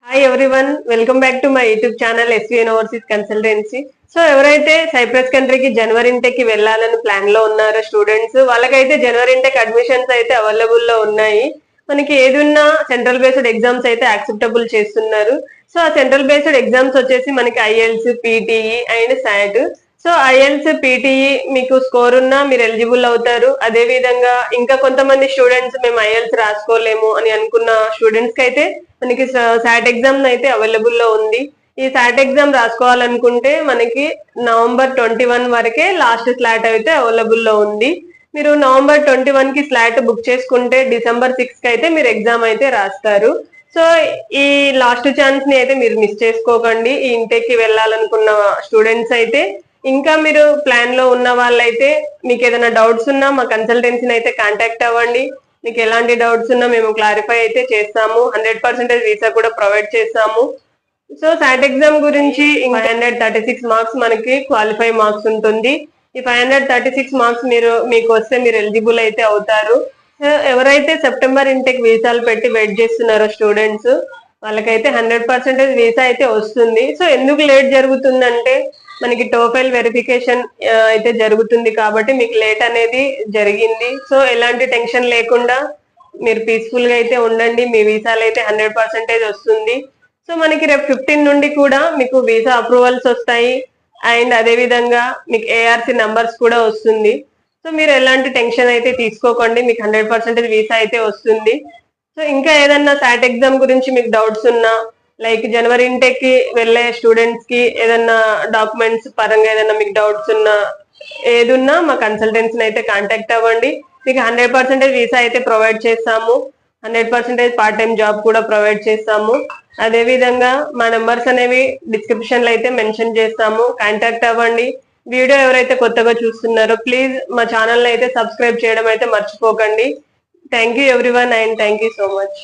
Hi everyone, welcome back to my YouTube channel SVN overseas consultancy. So ఎవరైతే cypress కంట్రీకి జనవరి intake కి వెళ్ళాలని plan లో ఉన్నారో స్టూడెంట్స్, వాళ్ళకైతే జనవరి ఇంటెక్ అడ్మిషన్స్ అయితే అవైలబుల్ లో ఉన్నాయి. మనకి ఏదున్నా సెంట్రల్ బేస్డ్ ఎగ్జామ్స్ అయితే యాక్సెప్టబుల్ చేస్తున్నారు. సో ఆ సెంట్రల్ బేస్డ్ ఎగ్జామ్స్ వచ్చేసి మనకి IELTS, PTE and SAT. So IELTS, PTE మీకు స్కోర్ ఉన్నా మీరు ఎలిజిబుల్ అవుతారు. అదే విధంగా ఇంకా కొంతమంది స్టూడెంట్స్ మేము ఐఎల్స్ రాసుకోలేము అని అనుకున్న స్టూడెంట్స్ కి అయితే మనకి సాట్ ఎగ్జామ్ అయితే అవైలబుల్ లో ఉంది. ఈ సాట్ ఎగ్జామ్ రాసుకోవాలనుకుంటే మనకి నవంబర్ 21 వరకే లాస్ట్ స్లాట్ అయితే అవైలబుల్ లో ఉంది. మీరు నవంబర్ 21 కి స్లాట్ బుక్ చేసుకుంటే డిసెంబర్ 6 కి అయితే మీరు ఎగ్జామ్ అయితే రాస్తారు. సో ఈ లాస్ట్ ఛాన్స్ ని అయితే మీరు మిస్ చేసుకోకండి. ఈ ఇంటెక్ కి వెళ్ళాలనుకున్న స్టూడెంట్స్ అయితే, ఇంకా మీరు ప్లాన్ లో ఉన్న వాళ్ళైతే మీకు ఏదైనా డౌట్స్ ఉన్నా మా కన్సల్టెన్సీని అయితే కాంటాక్ట్ అవ్వండి. మీకు ఎలాంటి డౌట్స్ ఉన్నా మేము క్లారిఫై అయితే చేస్తాము. 100% వీసా కూడా ప్రొవైడ్ చేస్తాము. సో సాట్ ఎగ్జామ్ గురించి 536 మార్క్స్ మనకి క్వాలిఫై మార్క్స్ ఉంటుంది. ఈ 536 మార్క్స్ మీకు వస్తే మీరు ఎలిజిబుల్ అయితే అవుతారు. ఎవరైతే సెప్టెంబర్ ఇంటెక్ వీసాలు పెట్టి వెయిట్ చేస్తున్నారో స్టూడెంట్స్, వాళ్ళకైతే 100% వీసా అయితే వస్తుంది. సో ఎందుకు లేట్ జరుగుతుందంటే మనకి టోఫెల్ వెరిఫికేషన్ అయితే జరుగుతుంది కాబట్టి మీకు లేట్ అనేది జరిగింది. సో ఎలాంటి టెన్షన్ లేకుండా మీరు పీస్ఫుల్ గా అయితే ఉండండి. మీ వీసాలు అయితే 100% వస్తుంది. సో మనకి రేపు 15 నుండి కూడా మీకు వీసా అప్రూవల్స్ వస్తాయి. అండ్ అదే విధంగా మీకు ఏఆర్సి నంబర్స్ కూడా వస్తుంది. సో మీరు ఎలాంటి టెన్షన్ అయితే తీసుకోకండి, మీకు 100% వీసా అయితే వస్తుంది. సో ఇంకా ఏదన్నా సాట్ ఎగ్జామ్ గురించి మీకు డౌట్స్ ఉన్నా, లైక్ జనవరి ఇంటెక్ కి వెళ్ళే స్టూడెంట్స్ కి ఏదన్నా డాక్యుమెంట్స్ పరంగా ఏదన్నా మీకు డౌట్స్ ఉన్నా, ఏదున్నా మా కన్సల్టెన్సీని అయితే కాంటాక్ట్ అవ్వండి. మీకు 100% వీసా అయితే ప్రొవైడ్ చేస్తాము. 100% పార్ట్ టైం జాబ్ కూడా ప్రొవైడ్ చేస్తాము. అదే విధంగా మా నెంబర్స్ అనేవి డిస్క్రిప్షన్ లో అయితే మెన్షన్ చేస్తాము, కాంటాక్ట్ అవ్వండి. వీడియో ఎవరైతే కొత్తగా చూస్తున్నారో ప్లీజ్ మా ఛానల్ అయితే సబ్స్క్రైబ్ చేయడం అయితే మర్చిపోకండి. Thank you everyone and thank you so much.